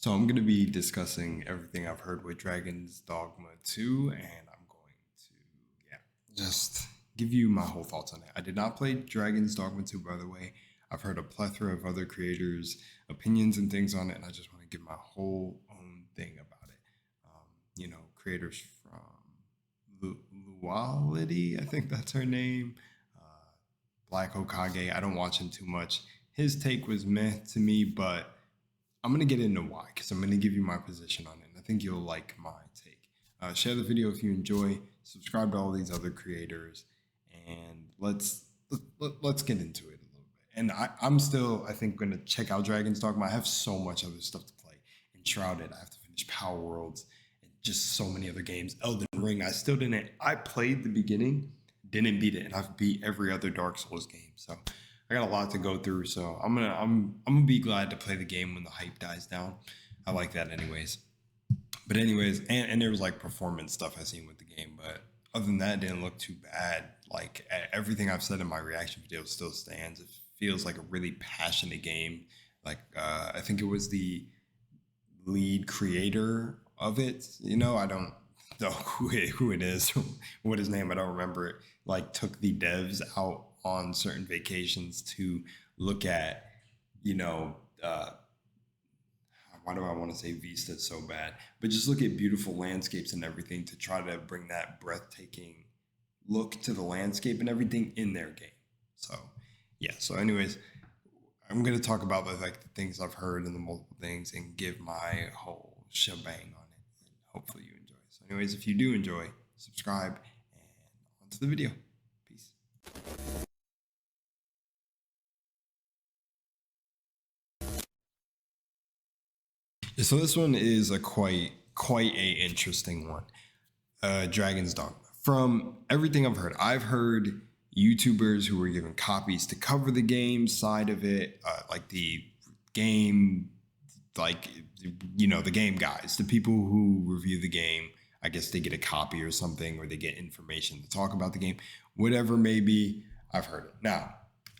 So I'm going to be discussing everything I've heard with Dragon's Dogma 2, and I'm going to, just give you my whole thoughts on it. I did not play Dragon's Dogma 2, by the way. I've heard a plethora of other creators' opinions and things on it, and I just want to give my whole own thing about it. Creators from Luality, I think that's her name. Black Hokage, I don't watch him too much. His take was meh to me, but I'm going to get into why, because I'm going to give you my position on it. And I think you'll like my take. Share the video if you enjoy. Subscribe to all these other creators. And let's get into it a little bit. And I'm still, I think, going to check out Dragon's Dogma. I have so much other stuff to play. Enshrouded, I have to finish Power Worlds, and just so many other games. Elden Ring, I still didn't. I played the beginning, didn't beat it, and I've beat every other Dark Souls game. So I got a lot to go through, so I'm gonna be glad to play the game when the hype dies down. I like that anyways. But anyways, and there was like performance stuff I seen with the game, but other than that, it didn't look too bad. Like everything I've said in my reaction video still stands. It feels like a really passionate game. Like I think it was the lead creator of it. I don't know who it is, what his name. I don't remember it. Like took the devs out on certain vacations to look at, why do I want to say Vista so bad? But just look at beautiful landscapes and everything to try to bring that breathtaking look to the landscape and everything in their game. So, yeah. So anyways, I'm going to talk about the things I've heard and the multiple things and give my whole shebang on it. And hopefully you enjoy. So anyways, if you do enjoy, subscribe and on to the video. Peace. So this one is a quite a interesting one. Dragon's Dogma. From everything I've heard YouTubers who were given copies to cover the game side of it, like the game, the game guys, the people who review the game. I guess they get a copy or something, or they get information to talk about the game, whatever may be. I've heard it. Now,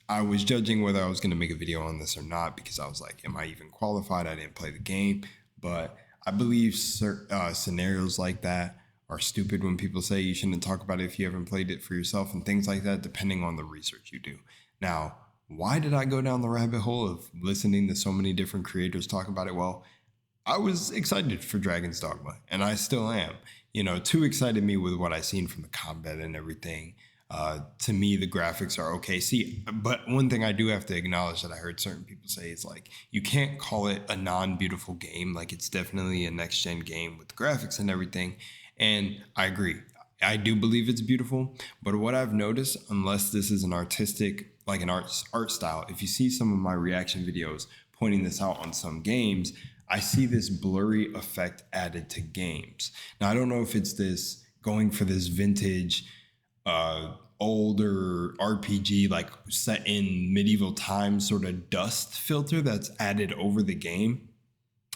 I was judging whether I was going to make a video on this or not, because I was like, am I even qualified? I didn't play the game. But I believe scenarios like that are stupid when people say you shouldn't talk about it if you haven't played it for yourself and things like that, depending on the research you do. Now, why did I go down the rabbit hole of listening to so many different creators talk about it? Well, I was excited for Dragon's Dogma, and I still am. Too excited me with what I seen from the combat and everything. To me, the graphics are okay. See, but one thing I do have to acknowledge that I heard certain people say is like, you can't call it a non-beautiful game. Like, it's definitely a next-gen game with graphics and everything. And I agree. I do believe it's beautiful. But what I've noticed, unless this is an artistic, like an art style, if you see some of my reaction videos pointing this out on some games, I see this blurry effect added to games. Now, I don't know if it's this going for this vintage older RPG, like set in medieval times, sort of dust filter that's added over the game.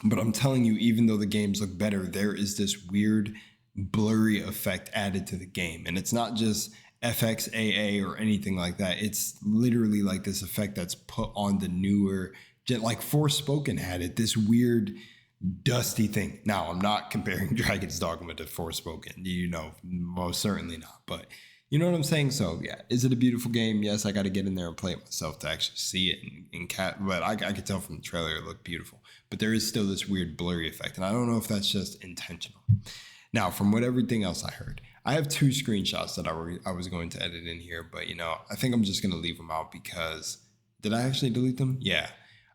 But I'm telling you, even though the games look better, there is this weird blurry effect added to the game. And it's not just FXAA or anything like that. It's literally like this effect that's put on the newer, like Forspoken had it, this weird dusty thing. Now, I'm not comparing Dragon's Dogma to Forspoken, most certainly not. But you know what I'm saying? So yeah, is it a beautiful game? Yes, I got to get in there and play it myself to actually see it in cat. But I could tell from the trailer it looked beautiful. But there is still this weird blurry effect, and I don't know if that's just intentional. Now, from everything else I heard, I have 2 screenshots that I was going to edit in here, but I think I'm just gonna leave them out because did I actually delete them? Yeah,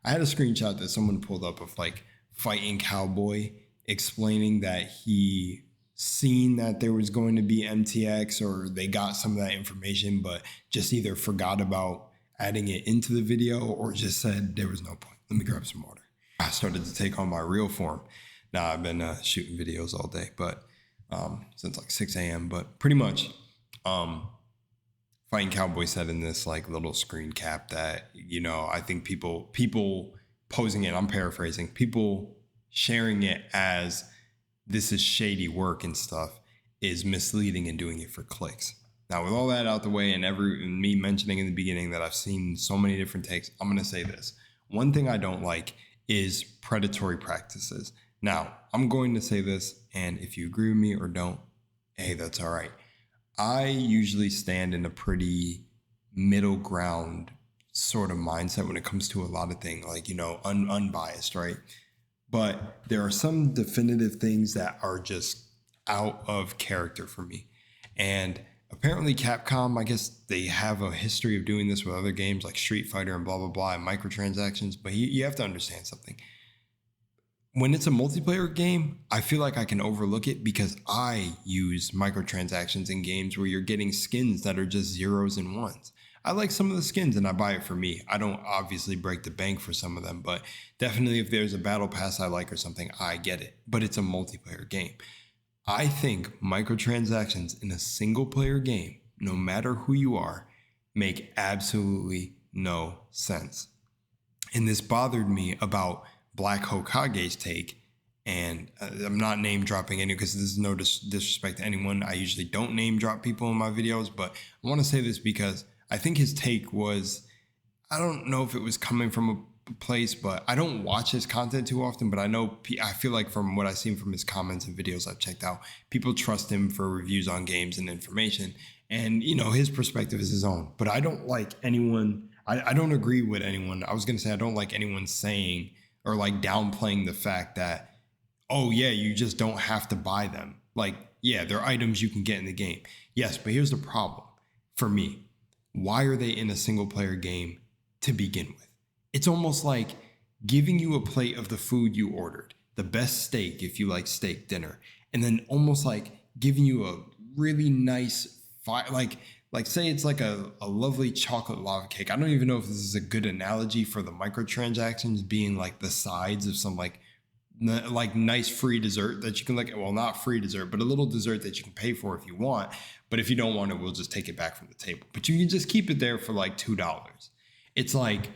I had a screenshot that someone pulled up of like Fighting Cowboy explaining that he seen that there was going to be MTX, or they got some of that information but just either forgot about adding it into the video or just said there was no point. Let me grab some water. I started to take on my real form. Now, I've been shooting videos all day, but since like 6 a.m. But pretty much Fighting Cowboy said in this like little screen cap that I think people posing it, I'm paraphrasing, people sharing it as this is shady work and stuff is misleading and doing it for clicks. Now, with all that out the way and me mentioning in the beginning that I've seen so many different takes, I'm going to say this. One thing I don't like is predatory practices. Now, I'm going to say this, and if you agree with me or don't, hey, that's all right. I usually stand in a pretty middle ground sort of mindset when it comes to a lot of things, like, unbiased, right? But there are some definitive things that are just out of character for me. And apparently Capcom, I guess they have a history of doing this with other games like Street Fighter and blah, blah, blah, and microtransactions. But you have to understand something. When it's a multiplayer game, I feel like I can overlook it because I use microtransactions in games where you're getting skins that are just zeros and ones. I like some of the skins and I buy it for me. I don't obviously break the bank for some of them, but definitely if there's a battle pass I like or something, I get it. But it's a multiplayer game. I think microtransactions in a single player game, no matter who you are, make absolutely no sense. And this bothered me about Black Hokage's take. And I'm not name dropping any because this is no disrespect to anyone. I usually don't name drop people in my videos, but I want to say this because I think his take was, I don't know if it was coming from a place, but I don't watch his content too often, but I feel like from what I've seen from his comments and videos I've checked out, people trust him for reviews on games and information. And, his perspective is his own, but I don't like anyone. I don't agree with anyone. I was going to say, I don't like anyone saying or like downplaying the fact that, oh yeah, you just don't have to buy them. Like, yeah, they're items you can get in the game. Yes, but here's the problem for me. Why are they in a single player game to begin with? It's almost like giving you a plate of the food you ordered, the best steak if you like steak dinner, and then almost like giving you a really nice, like say it's like a lovely chocolate lava cake. I don't even know if this is a good analogy for the microtransactions being like the sides of some like nice free dessert that you can well, not free dessert, but a little dessert that you can pay for if you want. But if you don't want it, we'll just take it back from the table. But you can just keep it there for like $2. It's like,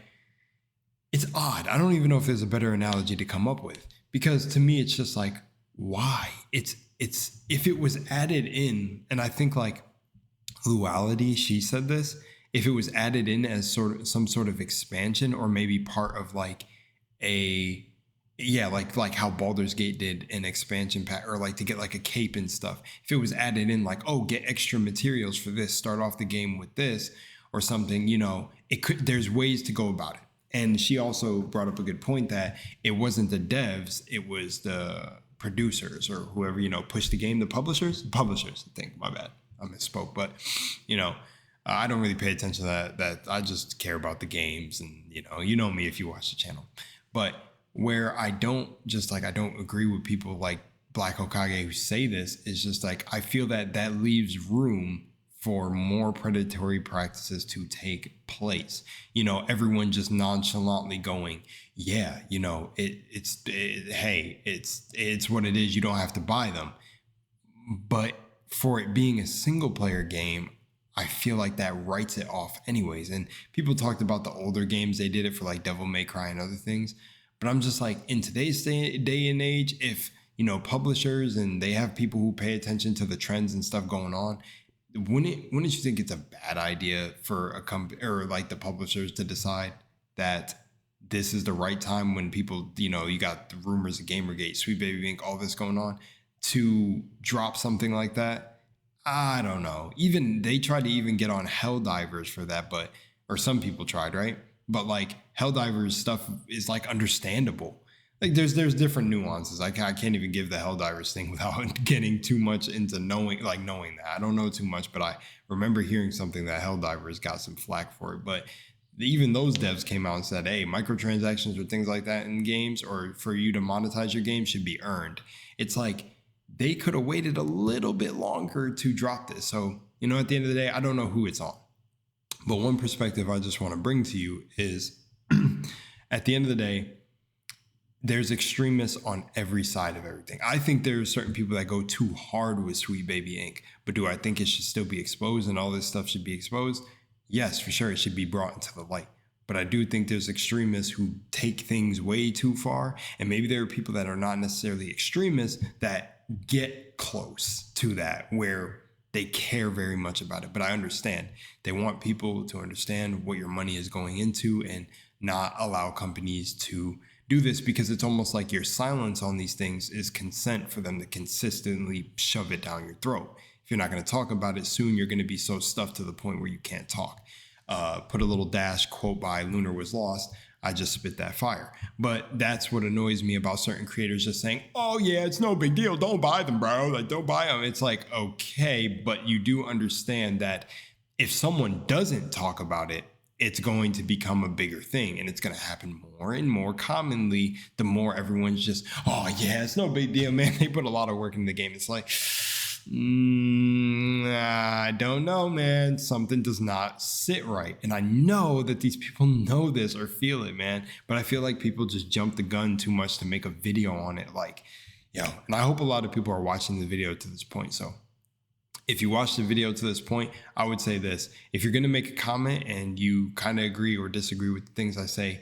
it's odd. I don't even know if there's a better analogy to come up with, because to me, it's just like, why? It's if it was added in, and I think like Luality, she said this, if it was added in as some sort of expansion or maybe part of like like how Baldur's Gate did an expansion pack, or like to get like a cape and stuff. If it was added in like, oh, get extra materials for this, start off the game with this or something, there's ways to go about it. And she also brought up a good point that it wasn't the devs, it was the producers or whoever, pushed the game, the publishers, I think, my bad. I misspoke, but I don't really pay attention to that I just care about the games, and you know me if you watch the channel. But where I don't agree with people like Black Hokage who say this is just like, I feel that leaves room for more predatory practices to take place. Everyone just nonchalantly going, yeah, it's what it is. You don't have to buy them. But for it being a single player game, I feel like that writes it off anyways. And people talked about the older games. They did it for like Devil May Cry and other things. But I'm just like, in today's day and age, if, publishers and they have people who pay attention to the trends and stuff going on, wouldn't you think it's a bad idea for a company or like the publishers to decide that this is the right time when people, you got the rumors of Gamergate, Sweet Baby Inc., all this going on, to drop something like that? I don't know. Even they tried to even get on Helldivers for that, or some people tried, right? But like Helldivers stuff is like understandable. Like there's different nuances. I can't even give the Helldivers thing without getting too much into knowing that. I don't know too much, but I remember hearing something that Helldivers got some flack for it. But even those devs came out and said, hey, microtransactions or things like that in games, or for you to monetize your game, should be earned. It's like they could have waited a little bit longer to drop this. So, at the end of the day, I don't know who it's on. But one perspective I just want to bring to you is at the end of the day, there's extremists on every side of everything. I think there's certain people that go too hard with Sweet Baby Inc. But do I think it should still be exposed and all this stuff should be exposed? Yes, for sure. It should be brought into the light. But I do think there's extremists who take things way too far. And maybe there are people that are not necessarily extremists that get close to that, where they care very much about it. But I understand. They want people to understand what your money is going into and not allow companies to do this, because it's almost like your silence on these things is consent for them to consistently shove it down your throat. If you're not going to talk about it, soon you're going to be so stuffed to the point where you can't talk. Put a little dash quote by LUNARWASLOST. I just spit that fire. But that's what annoys me about certain creators just saying, oh yeah, it's no big deal. Don't buy them, bro. Like, don't buy them. It's like, okay, but you do understand that if someone doesn't talk about it, it's going to become a bigger thing, and it's going to happen more and more commonly the more everyone's just, oh yeah, it's no big deal, man. They put a lot of work in the game. It's like, I don't know, man. Something does not sit right. And I know that these people know this or feel it, man. But I feel like people just jump the gun too much to make a video on it. Like, yo, and I hope a lot of people are watching the video to this point. So if you watch the video to this point, I would say this. If you're going to make a comment and you kind of agree or disagree with the things I say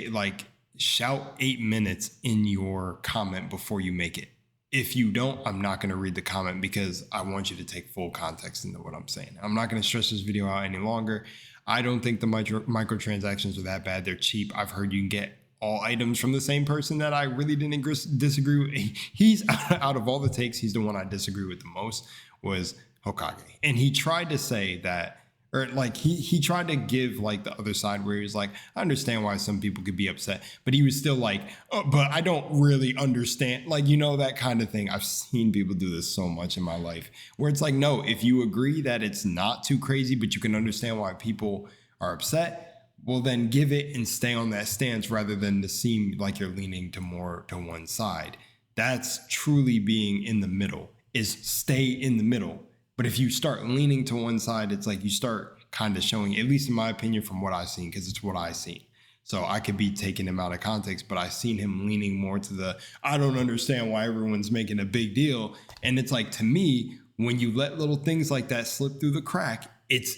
like, shout 8 minutes in your comment before you make it. If you don't, I'm not going to read the comment, because I want you to take full context into what I'm saying. I'm not going to stretch this video out any longer. I don't think the microtransactions are that bad. They're cheap. I've heard you can get all items from the same person that I really didn't disagree with. He's, out of all the takes, he's the one I disagree with the most, was Hokage. And he tried to say that, or like he tried to give like the other side where he was like, I understand why some people could be upset, but he was still like, oh, but I don't really understand, like, you know, that kind of thing. I've seen people do this so much in my life, where it's like, no, if you agree that it's not too crazy, but you can understand why people are upset, well, then give it and stay on that stance, rather than to seem like you're leaning to more to one side. That's truly being in the middle, is stay in the middle. But if you start leaning to one side, it's like you start kind of showing, at least in my opinion, from what I've seen, because it's what I've seen. So I could be taking him out of context, but I've seen him leaning more to the, I don't understand why everyone's making a big deal. And it's like, to me, when you let little things like that slip through the crack, it's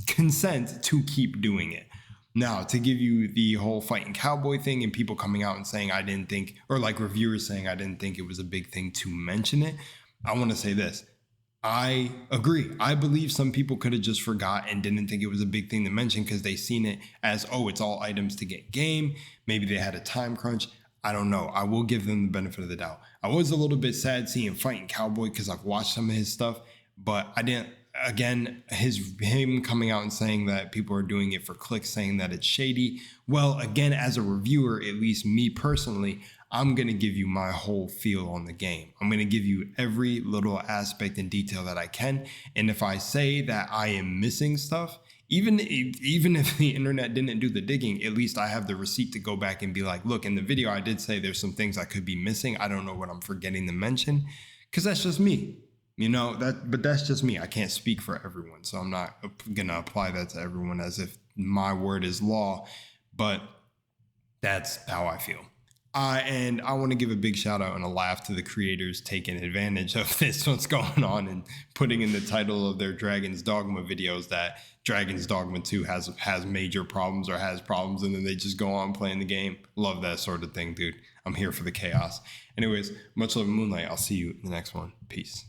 consent to keep doing it. Now, to give you the whole fighting cowboy thing and people coming out and saying I didn't think, or like reviewers saying I didn't think it was a big thing to mention it, I want to say this. I agree. I believe some people could have just forgot and didn't think it was a big thing to mention, because they seen it as, oh, it's all items to get game. Maybe they had a time crunch. I don't know. I will give them the benefit of the doubt. I was a little bit sad seeing Fighting Cowboy, because I've watched some of his stuff, but I didn't. Again, him coming out and saying that people are doing it for clicks, saying that it's shady. Well, again, as a reviewer, at least me personally, I'm going to give you my whole feel on the game. I'm going to give you every little aspect and detail that I can. And if I say that I am missing stuff, even if the internet didn't do the digging, at least I have the receipt to go back and be like, look, in the video, I did say there's some things I could be missing. I don't know what I'm forgetting to mention, because that's just me. You know, but that's just me. I can't speak for everyone. So I'm not going to apply that to everyone as if my word is law, but that's how I feel. And I want to give a big shout out and a laugh to the creators taking advantage of this, what's going on, and putting in the title of their Dragon's Dogma videos that Dragon's Dogma 2 has major problems or has problems, and then they just go on playing the game. Love that sort of thing, dude. I'm here for the chaos. Anyways, much love, Moonlight. I'll see you in the next one. Peace.